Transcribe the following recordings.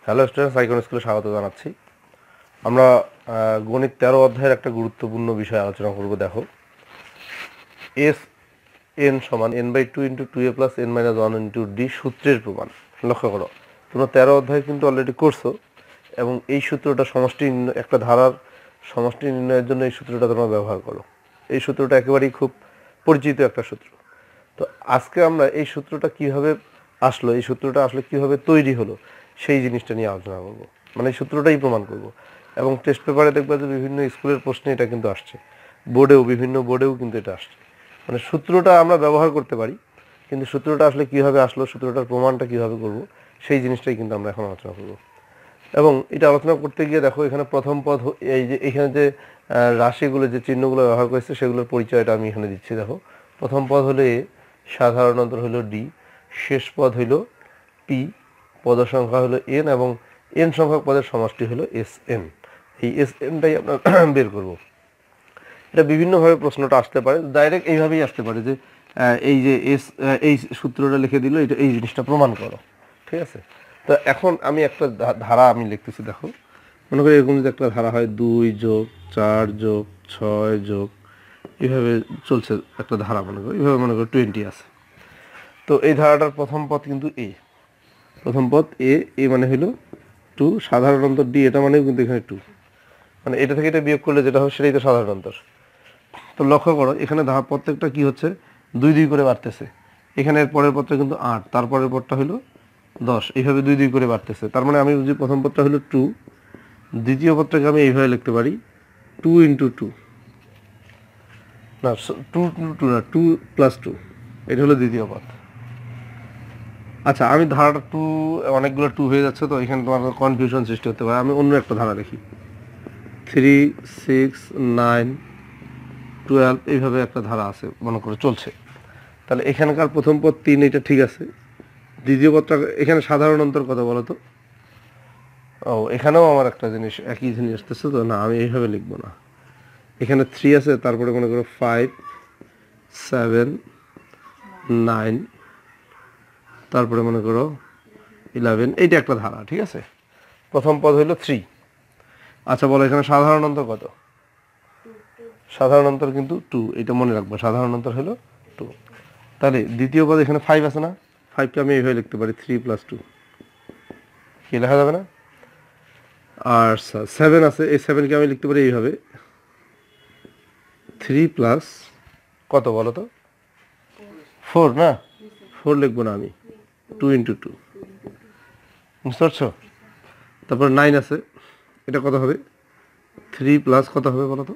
Hello students, icon স্কুলে স্বাগত জানাচ্ছি। আমরা গণিত 13 অধ্যায়ের একটা গুরুত্বপূর্ণ বিষয় আলোচনা করব। দেখো, এস এন সমান n/2 × 2a + n-1 × d সূত্রের প্রমাণ। লক্ষ্য করো, তোমরা 13 অধ্যায় কিন্তু অলরেডি করছো এবং এই সূত্রটা একটা ধারার সমষ্টি নির্ণয়ের জন্য এই সূত্রটা তোমরা ব্যবহার করো। এই সূত্রটা একেবারেই খুব পরিচিত একটা সূত্র। তো আজকে আমরা এই সূত্রটা কিভাবে আসলো, এই সূত্রটা আসলে কিভাবে তৈরি হলো, সেই জিনিসটা নিয়ে আলোচনা করব। মানে এই সূত্রটাই প্রমাণ করব। এবং টেস্ট পেপারে দেখবা যে বিভিন্ন স্কুলের প্রশ্নে এটা কিন্তু আসছে, বিভিন্ন বোর্ডেও কিন্তু এটা আসছে। মানে সূত্রটা আমরা ব্যবহার করতে পারি, কিন্তু সূত্রটা আসলে কিভাবে আসলো, সূত্রটার প্রমাণটা কিভাবে করব, সেই জিনিসটাই কিন্তু আমরা এখন আলোচনা করব। এবং এটা আলোচনা করতে গিয়ে দেখো, এখানে প্রথম পদ, এই যে এখানে যে রাশিগুলো, যে চিহ্নগুলো ব্যবহার করেছে সেগুলোর পরিচয়টা আমি এখানে দিচ্ছি। দেখো, প্রথম পদ হলো এ, সাধারণ অন্তর হলো ডি, শেষ পদ হইল পি, পদ সংখ্যা হলো এন এবং এন সংখ্যক পদের সমষ্টি হলো এস এন। এই এস এনটাই আমরা বের করব। এটা বিভিন্নভাবে প্রশ্নটা আসতে পারে, ডাইরেক্ট এইভাবেই আসতে পারে যে এই যে এই সূত্রটা লিখে দিল, এটা এই জিনিসটা প্রমাণ করো। ঠিক আছে? তো এখন আমি একটা ধারা আমি লিখতেছি। দেখো, মনে করি এরকম যদি একটা ধারা হয় 2 + 4 + 6 এইভাবে চলছে একটা ধারা, এইভাবে মনে করো 20 আছে। তো এই ধারাটার প্রথম পদ কিন্তু এ, প্রথম পদ এ মানে হলো 2, সাধারণ অন্তর ডি, এটা মানেও কিন্তু এখানে 2, মানে এটা থেকে এটা বিয়োগ করলে যেটা হবে সেটাই তো সাধারণ অন্তর। তো লক্ষ্য করো, এখানে প্রত্যেকটা কি হচ্ছে, 2 করে বাড়তেছে। এখানে পরের পদটা কিন্তু 8, তারপরের পদটা হলো 10, এইভাবে 2 করে বাড়তেছে। তার মানে আমি যদি প্রথম পদটা হলো 2, দ্বিতীয় পদটাকে আমি এইভাবে লিখতে পারি 2 × 2, না 2 2 না 2 + 2, এটা হলো দ্বিতীয় পদ। আচ্ছা, আমি ধারাটা অনেকগুলো 2 হয়ে যাচ্ছে, তো এখানে তোমার কনফিউশন সৃষ্টি হতে পারে। আমি অন্য একটা ধারা লিখি 3 6 9 12, এইভাবে একটা ধারা আছে মনে করে চলছে। তাহলে এখানকার প্রথম পদ 3, এটা ঠিক আছে। দ্বিতীয় পদটা, এখানে সাধারণ অন্তর কত বলো তো? ও, এখানেও আমার একটা জিনিস, একই জিনিস আসতেছে। তো না, আমি এইভাবে লিখবো না। এখানে 3 আছে, তারপরে মনে করো 5 7 9, তারপরে মনে করো 11, এইটা একটা ধারা। ঠিক আছে, প্রথম পদ হইল 3। আচ্ছা বলো, এখানে সাধারণ অন্তর কত? সাধারণ অন্তর কিন্তু 2, এটা মনে রাখবো, সাধারণ অন্তর হলো 2। তাহলে দ্বিতীয় পদ এখানে 5 আছে না, 5কে আমি এইভাবে লিখতে পারি 3 + 2, কি লেখা যাবে না? আর 7 আছে, এই 7কে আমি লিখতে পারি এইভাবে 3 প্লাস কত বলো তো? 4, না 4 লিখবো না, আমি 2 × 2, বুঝতে পারছো? তারপর 9 আছে, এটা কত হবে? 3 প্লাস কত হবে বলো তো?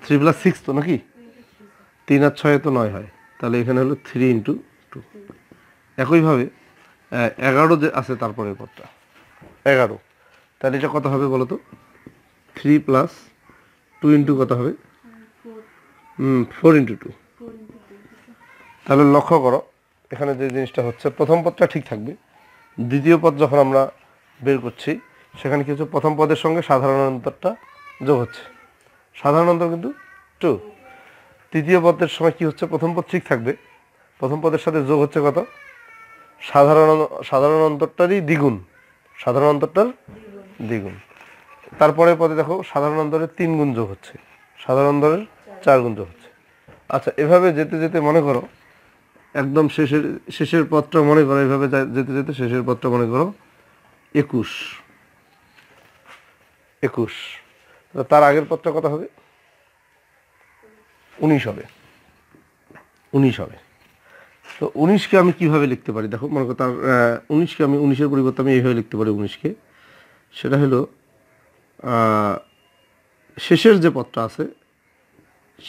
3 + 6 তো নাকি? 3 আর 6 তো 9 হয়, তাহলে এখানে হলো 3 × 2। একইভাবে 11 যে আছে তারপরের পদটা 11, তাহলে এটা কত হবে বলো তো? 3 + 2 × কত হবে? 4 × 2। তাহলে লক্ষ্য করো, এখানে যে জিনিসটা হচ্ছে, প্রথম পদটা ঠিক থাকবে, দ্বিতীয় পদ যখন আমরা বের করছি সেখানে কিছু প্রথম পদের সঙ্গে সাধারণ অন্তরটা যোগ হচ্ছে, সাধারণ অন্তর কিন্তু 2। তৃতীয় পদের সময় কি হচ্ছে, প্রথম পদ ঠিক থাকবে, প্রথম পদের সাথে যোগ হচ্ছে কত? সাধারণ অন্তরটারই দ্বিগুণ, সাধারণ অন্তরটার দ্বিগুণ। তারপরে পদে দেখো, সাধারণ অন্তরের 3 গুণ যোগ হচ্ছে, সাধারণ অন্তরের 4 গুণ যোগ হচ্ছে। আচ্ছা, এভাবে যেতে যেতে মনে করো একদম শেষের পদটা মনে করো, এভাবে যেতে যেতে শেষের পদটা মনে করো 21। তার আগের পদটা কত হবে? 19 হবে, 19 হবে। তো 19কে আমি কিভাবে লিখতে পারি? দেখো, মনে করো তার 19কে আমি 19-এর পরিবর্তে আমি এইভাবে লিখতে পারি 19কে। সেটা হলো শেষের যে পদটা আছে,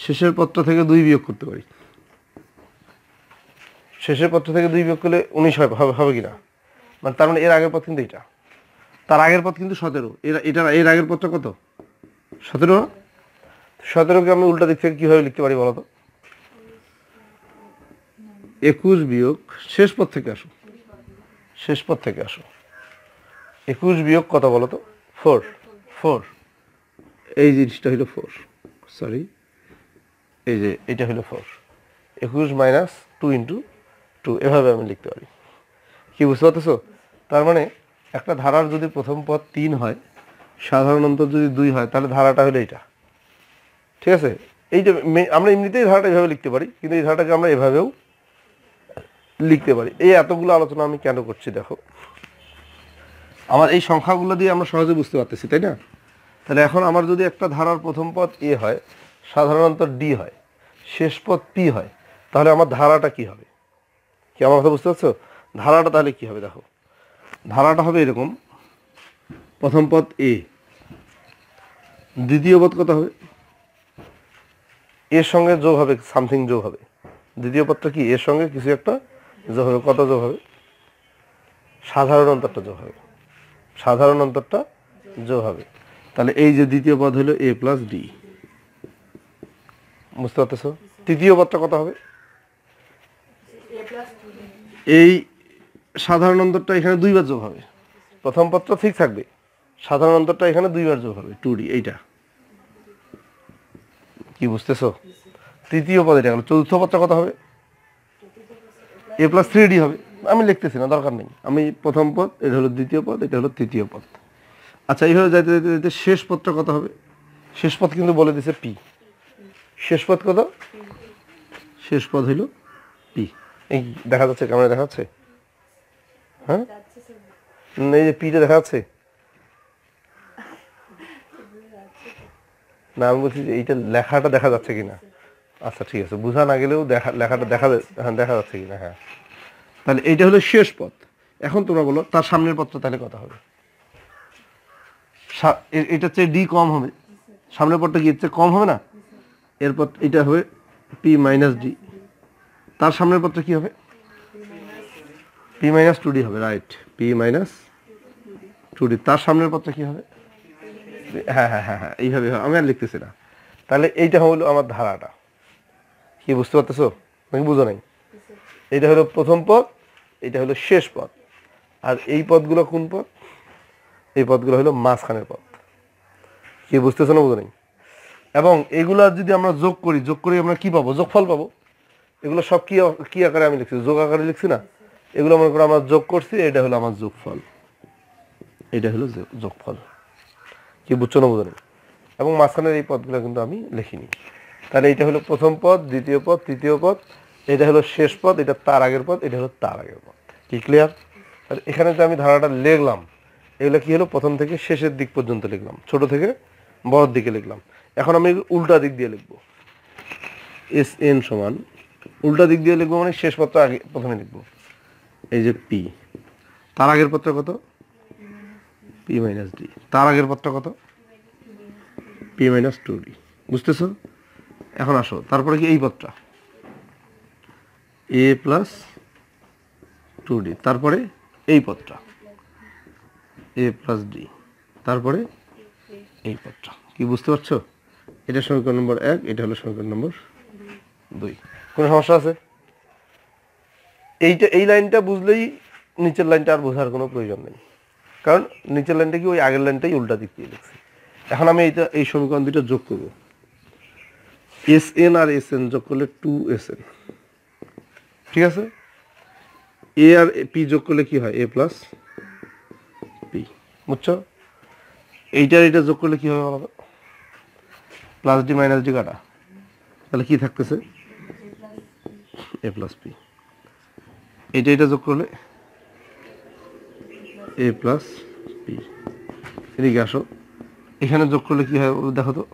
শেষের পদটা থেকে 2 বিয়োগ করতে পারি। শেষের পদটা থেকে 2 বিয়োগ করলে 19 হবে কিনা? মানে তার মানে এর আগের পদ কিন্তু এটা, তার আগের পদ কিন্তু 17, এর আগের পদটা কত? 17। 17কে আমি উল্টা দিক থেকে কিভাবে লিখতে পারি বলো তো? 21 বিয়োগ শেষ পদ থেকে আসো, শেষ পদ থেকে আসো। 21 বিয়োগ কত বলো তো? 4। এই জিনিসটা হলো 4, সরি, এই যে এটা হলো 4। 21 - 2 × 2, এভাবে আমি লিখতে পারি। কি বুঝতে পারতেছো? তার মানে একটা ধারার যদি প্রথম পদ 3 হয়, সাধারণ অন্তর যদি 2 হয়, তাহলে ধারাটা হলো এইটা। ঠিক আছে, এইটা আমরা এমনিতেই ধারাটা এভাবে লিখতে পারি, কিন্তু এই ধারাটাকে আমরা এভাবেও লিখতে পারি। এই এতগুলো আলোচনা আমি কেন করছি দেখো, আমার এই সংখ্যাগুলো দিয়ে আমরা সহজে বুঝতে পারতেছি, তাই না? তাহলে এখন আমার যদি একটা ধারার প্রথম পদ এ হয়, সাধারণ অন্তর ডি হয়, শেষ পদ পি হয়, তাহলে আমার ধারাটা কি হবে? কি আমার কথা বুঝতে পারছো? ধারাটা তাহলে কি হবে দেখো, ধারাটা হবে এরকম, প্রথম পদ এ, দ্বিতীয় পদ কত হবে? এর সঙ্গে যোগ হবে, সামথিং যোগ হবে। দ্বিতীয় পদটা কি? এর সঙ্গে কিছু একটা যোগ হবে। কত যোগ হবে? সাধারণ অন্তরটা যোগ হবে, সাধারণ অন্তরটা যোগ হবে। তাহলে এই যে দ্বিতীয় পদ হলো এ প্লাস ডি, বুঝতে পারতেছো? তৃতীয় পদটা কত হবে? এই সাধারণ অন্তরটা এখানে 2 বার যোগ হবে। প্রথম পদটা ঠিক থাকবে, সাধারণ অন্তরটা এখানে 2 বার যোগ হবে, 2d। এইটা কি বুঝতেছো? তৃতীয় পদ এটা গেল। চতুর্থ পদটা কত হবে? এ প্লাস 3d হবে। আমি লিখতেছি না, দরকার নেই। আমি প্রথম পদ, এটা হলো দ্বিতীয় পদ, এটা হলো তৃতীয় পদ। আচ্ছা, এইভাবে যাইতে যাইতে যাইতে শেষ পদটা কত হবে? শেষ পদ কিন্তু বলে দিছে পি। শেষ পদ কত? শেষ পদ হইল পি। এই দেখা যাচ্ছে, ক্যামেরা দেখা যাচ্ছে? হ্যাঁ, এই যে পিটা দেখা যাচ্ছে না? আমি বলছি যে এইটা লেখাটা দেখা যাচ্ছে কিনা। আচ্ছা ঠিক আছে, বোঝা না গেলেও লেখাটা দেখা যাচ্ছে কিনা। হ্যাঁ, তাহলে এইটা হলো শেষ পদ। এখন তোমরা বলো তার সামনের পদটা তাহলে কত হবে? এটা চেয়ে ডি কম হবে, সামনের পদটা কি এর চেয়ে কম হবে না? এরপর এটা হবে পি মাইনাস ডি। তার সামনের পদটা কি হবে? পি মাইনাস 2d হবে, রাইট, পি মাইনাস 2d। তার সামনের পদটা কি হবে? হ্যাঁ হ্যাঁ হ্যাঁ হ্যাঁ, এইভাবে আমি আর লিখতেছি না। তাহলে এইটা হলো আমার ধারাটা। কি বুঝতে পারতেছো নাকি বুঝো নাই? এটা হলো প্রথম পদ, এটা হলো শেষ পদ, আর এই পদগুলো কোন পদ? এই পদগুলো হলো মাঝখানের পদ। কি বুঝতেছো না বুঝো নাই? এবং এগুলা যদি আমরা যোগ করি, যোগ করে আমরা কি পাবো? যোগফল পাবো। এগুলো সব কি আকারে আমি লিখছি? যোগ আকারে লিখছি না? এগুলো মনে করো আমরা যোগ করছি, এটা হলো আমার যোগফল, এটা হলো যোগফল। কি বুঝছো না বুঝো নাই? এবং মাঝখানের এই পদগুলো কিন্তু আমি লিখিনি। তাহলে এটা হলো প্রথম পদ, দ্বিতীয় পদ, তৃতীয় পদ, এটা হলো শেষ পদ, এটা তার আগের পদ, এটা হলো তার আগের পদ। কি ক্লিয়ার? তাহলে এখানে যে আমি ধারাটা লিখলাম, এগুলো কি হলো? প্রথম থেকে শেষের দিক পর্যন্ত লিখলাম, ছোট থেকে বড়র দিকে লিখলাম। এখন আমি উল্টা দিক দিয়ে লিখবো। এস এন সমান, উল্টা দিক দিয়ে লিখবো মানে শেষ পদটা আগে প্রথমে লিখবো। এই যে পি, তার আগের পদটা কত? P minus D. তার আগের পদটা কত? P minus 2d। বুঝতেছো? এখন আসো, তারপরে কি এই পদটা এ প্লাস 2d, তারপরে এই পদটা এ প্লাস ডি, তারপরে এই পদটা। কি বুঝতে পারছো? এটা সমীকরণ নম্বর 1, এটা হলো সমীকরণ নম্বর 2। কোনো সমস্যা আছে? এই লাইনটা বুঝলেই নিচের লাইনটা আর বোঝার কোনো প্রয়োজন নেই, কারণ নিচের লাইনটা কি ওই আগের লাইনটাই উল্টা দিক দিয়ে লিখছি। এখন আমি এই সমীকরণ দুটো যোগ করব। এস এন আর এস এন যোগ করলে 2SN, ঠিক আছে? এ আর পি যোগ করলে কি হয়? এ প্লাস পি। বুঝছো? এইটার এটা যোগ করলে কি হবে বলো তো? প্লাস ডি মাইনাস ডি কাটা, তাহলে কি থাকতেছে? এ প্লাস পি। এটা যোগ করলে এ প্লাস পি। এদিকে আসো, এখানে যোগ করলে কি হয় দেখো তো?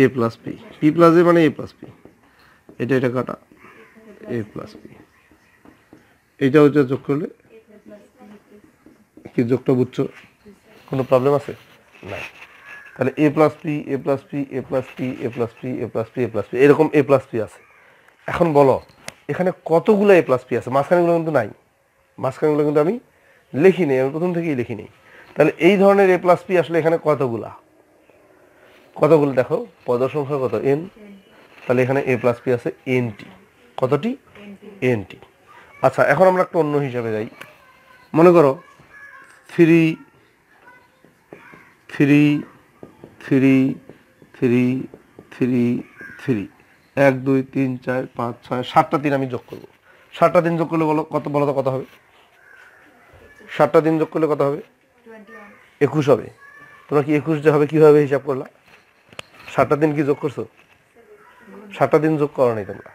এ প্লাস পি। পি প্লাস এ মানে এ প্লাস পি। এটা কাটা, এ প্লাস পি। এইটা যোগ করলে কি? যোগটা বুঝছো? কোনো প্রবলেম আছে? নাই। তাহলে এ প্লাস পি, এ প্লাস পি, এ প্লাস পি, এ প্লাস পি, এ প্লাস পি, এ প্লাস পি, এরকম এ প্লাস পি আছে। এখন বলো এখানে কতগুলো এ প্লাস পি আছে? মাঝখানেগুলো কিন্তু নাই, মাঝখানেগুলো কিন্তু আমি লিখি নেই, আমি প্রথম থেকেই লিখি নেই। তাহলে এই ধরনের এ প্লাস পি আসলে এখানে কতগুলো দেখো, পদ সংখ্যা কত? এন। তাহলে এখানে এ প্লাস পি আছে এনটি। কতটি? এনটি। আচ্ছা, এখন আমরা একটা অন্য হিসাবে যাই। মনে করো 3 3 3 3 3 3, 1 2 3 4 5 6 7টা 3 আমি যোগ করবো। 7টা 3 যোগ করলে বলো তো কত হবে? 7টা দিন যোগ করলে কত হবে? 21 হবে। তোমরা কি 21 যে হবে কিভাবে হিসাব করলা? 7টা দিন কি যোগ করছো? 7টা দিন যোগ করো নাই তোমরা,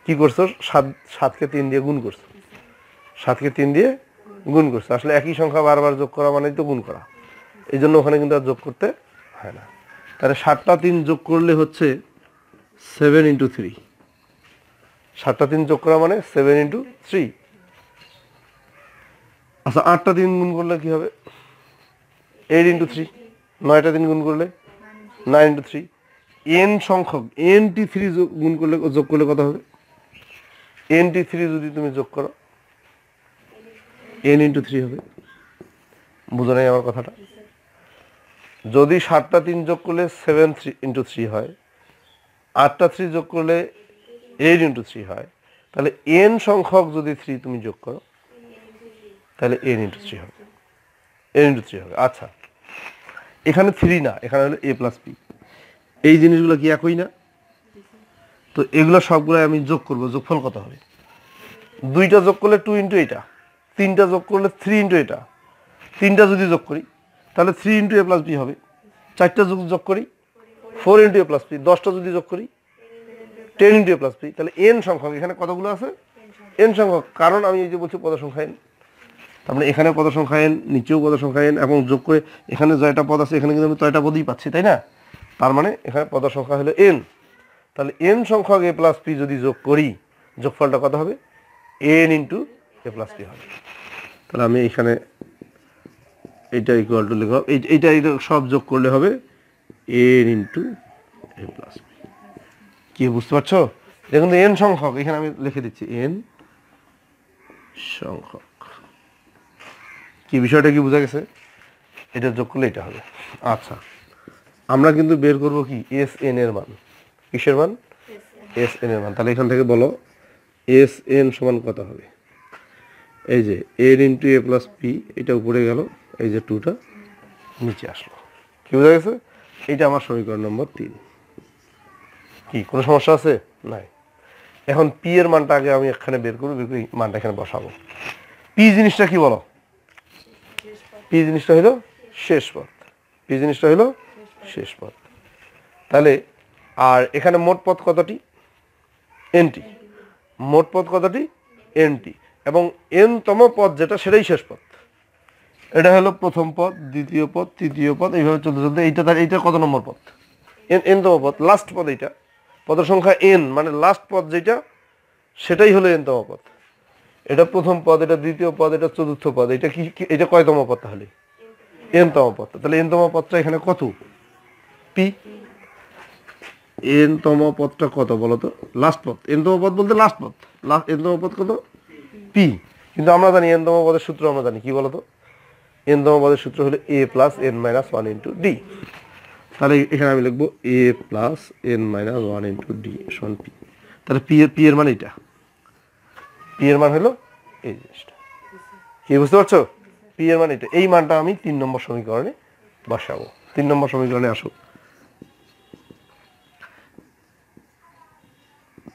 কি করছো? 7কে 3 দিয়ে গুণ করছো। 7কে 3 দিয়ে গুণ করছো। আসলে একই সংখ্যা বারবার যোগ করা মানেই তো গুণ করা, এই জন্য ওখানে কিন্তু আর যোগ করতে হয় না। তাহলে 7টা 3 যোগ করলে হচ্ছে 7 × 3। 7টা 3 যোগ করা মানে 7 × 3। আচ্ছা 8টা 3 গুণ করলে কি হবে? 8 × 3। 9টা 3 গুণ করলে 9 × 3। n সংখ্যক nt3 গুণ করলে যোগ করলে কত হবে? nt3 যদি তুমি যোগ করো n × 3 হবে। বুঝো নাই আমার কথাটা? যদি 7টা 3 যোগ করলে 7 × 3 হয়, 8টা 3 যোগ করলে 8 × 3 হয়, তাহলে n সংখ্যক যদি 3 তুমি যোগ করো তাহলে n × 3 হবে। n × 3 হবে। আচ্ছা এখানে 3 না, এখানে হলো a + b। এই জিনিসগুলো কি একই না? তো এগুলো সবগুলো আমি যোগ করব, যোগফল কত হবে? 2টা যোগ করলে 2 × এটা, 3টা যোগ করলে 3 × এটা। 3টা যদি যোগ করি তাহলে 3 × a + b হবে। 4টা যোগ করি 4 × a + b। 10টা যদি যোগ করি 10 × a + b। তাহলে n সংখ্যক এখানে কতগুলো আছে? n সংখ্যক, কারণ আমি এই যে বলছি পদ সংখ্যা n। তার মানে এখানে পদ সংখ্যা n, নিচেও পদ সংখ্যা n, এবং যোগ করে এখানে জয়টা পদ আছে এখানে কিন্তু আমি তয়টা পদই পাচ্ছি, তাই না? তার মানে এখানে পদ সংখ্যা হলো n। তাহলে n সংখ্যক a + p যদি যোগ করি, যোগফলটা কত হবে? n × a + p হবে। তাহলে আমি এখানে এইটা ইকুয়াল টু লিখব, এইটা সব যোগ করলে হবে n × a + p। কি বুঝতে পারছো? দেখুন n সংখ্যক, এখানে আমি লিখে দিচ্ছি n সংখ্যক। কি বিষয়টা কি বোঝা গেছে? এটা যোগ করলে এটা হবে। আচ্ছা আমরা কিন্তু বের করব কি Sn এর মান। কিসের মান? Sn এর মান। তাহলে এখান থেকে বলো Sn সমান কত হবে? এই যে n × a + p, এটা উপরে গেল, এই যে 2টা নিচে আসলো। কি বোঝা গেছে? এটা আমার সমীকরণ নম্বর 3। কি কোনো সমস্যা আছে? নাই। এখন p এর মানটা আগে আমি এখানে বের করে মানটা এখানে বসাবো। p জিনিসটা কি বলো? p জিনিসটা হলো শেষ পদ। p জিনিসটা হলো শেষ পদ। তাহলে আর এখানে মোট পদ কতটি? nt। মোট পদ কতটি? nt। এবং n তম পদ যেটা সেটাই শেষ পদ। এটা হলো প্রথম পদ, দ্বিতীয় পদ, তৃতীয় পদ, এইভাবে চলতে চলতে এইটা কত নম্বর পদ? n তম পদ, লাস্ট পদ। এইটা পদের সংখ্যা n, মানে লাস্ট পদ যেটা সেটাই হলো n তম পদ। এটা প্রথম পদ, এটা দ্বিতীয় পদ, এটা চতুর্থ পদ। এটা কি এটা কয়তম পদ? তাহলে n তম পদ। তাহলে n তম পদটা এখানে কত? p। n তম পদটা কত বলো তো? লাস্ট পদ। n তম পদ বলতে লাস্ট পদ। n তম পদ কত? p। কিন্তু আমরা জানি n তম পদের সূত্র আমরা জানি কি বলতো? n তম পদের সূত্র হলো a + n - 1 × d। তাহলে এখানে আমি লিখবো a + n - 1 × d = p। তাহলে p এর মান এটা। p এর মান হলো এই জিনিসটা। কি বুঝতে পারছো? p এর মান এটা। এই মানটা আমি 3 নম্বর সমীকরণে বসাবো। 3 নম্বর সমীকরণে আসো।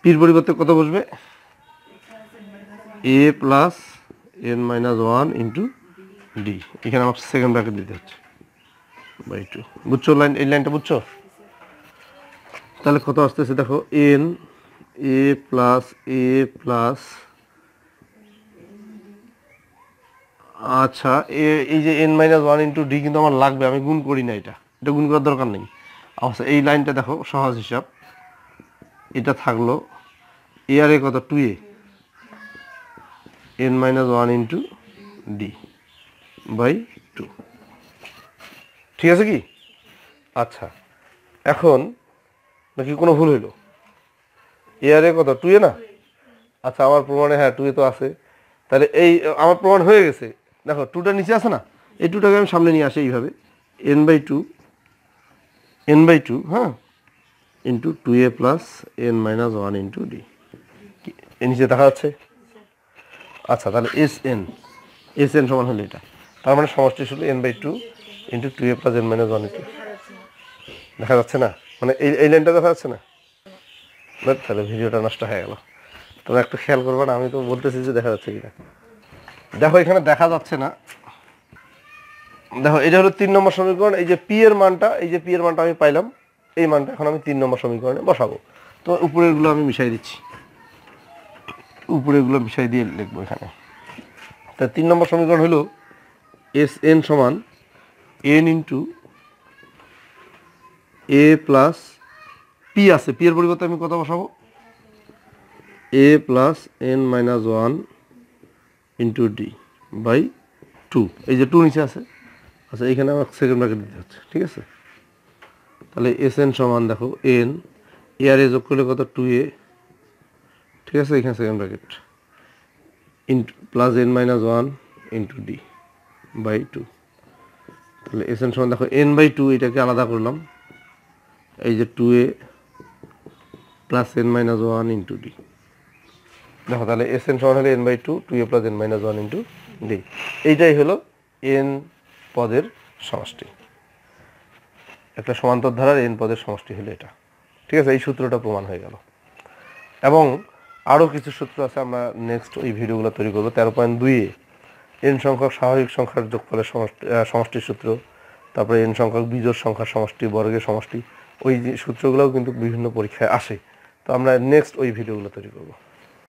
p এর পরিবর্তে কত বসবে? a + n - 1 × d। এখানে আমার সেকেন্ড ব্র্যাকেট দিতে হচ্ছে /2। বুঝছো এই লাইনটা বুঝছো? তাহলে কত আসতেছে দেখো, n a + আচ্ছা এই যে n - 1 × d কিন্তু আমার লাগবে, আমি গুণ করি না, এটা গুণ করার দরকার নেই। আচ্ছা এই লাইনটা দেখো, সহজ হিসাব। এটা থাকলো a আর a কত? 2a, n - 1 × d/2। ঠিক আছে কি? আচ্ছা এখন নাকি কোনো ভুল হইলো? a আর a কত? 2a না? আচ্ছা আমার প্রমাণে হ্যাঁ 2a তো আছে। তাহলে এই আমার প্রমাণ হয়ে গেছে। দেখো 2টা নিচে আছে না, এই 2টাকে আমি সামনে নিয়ে আসি এইভাবে, n/2 হ্যাঁ × 2a + n - 1 × d। এর নিচে দেখা যাচ্ছে? আচ্ছা তাহলে Sn সমান হলো এটা। তার মানে সমষ্টি ছিল n/2 × 2a + n - 1 × দেখা যাচ্ছে না? মানে এই লাইনটা দেখা যাচ্ছে না? তাহলে ভিডিওটা নষ্ট হয়ে গেল। তোমরা একটু খেয়াল করবে না? আমি তো বলতেছি যে দেখা যাচ্ছে কিনা। দেখো এখানে দেখা যাচ্ছে না, দেখো এটা হলো 3 নম্বর সমীকরণ। এই যে পি এর মানটা, এই যে পি এর মানটা আমি পাইলাম, এই মানটা এখন আমি 3 নম্বর সমীকরণে বসাবো। তো উপরেরগুলো আমি মিশাই দিচ্ছি, উপরেগুলো মিশাই দিয়ে লিখবো এখানে। তা 3 নম্বর সমীকরণ হলো এস এন সমান N into A plus P আছে, পি এর পরিবর্তে আমি কত বসাবো, A plus N minus one into D by two. এই যে টু নিচে আছে, আচ্ছা এইখানে আমার সেকেন্ড ব্র্যাকেট দিতে হচ্ছে, ঠিক আছে। তাহলে এস এন সমান দেখো এন, এ আর এ যোগ করলে কত, টু এ, ঠিক আছে, এখানে second bracket into plus N minus one into D by two. তাহলে এস এন সমান দেখো এন বাই টু, এটাকে আলাদা করলাম, এই যে two A plus N minus one into D. দেখো তাহলে এস এন সমান হলো N by two, two A plus N minus one into D. এইটাই হলো এন পদের সমষ্টি, একটা সমান্তর ধারার এন পদের সমষ্টি হলো এটা, ঠিক আছে। এই সূত্রটা প্রমাণ হয়ে গেল। এবং আরও কিছু সূত্র আছে, আমরা নেক্সট ওই ভিডিওগুলো তৈরি করবো। 13.2 এন সংখ্যক স্বাভাবিক সংখ্যার যোগফলের সমষ্টির সূত্র, তারপরে এন সংখ্যক বিজোড় সংখ্যার সমষ্টি, বর্গের সমষ্টি, ওই যে সূত্রগুলোও কিন্তু বিভিন্ন পরীক্ষায় আসে। তো আমরা নেক্সট ওই ভিডিওগুলো তৈরি করবো।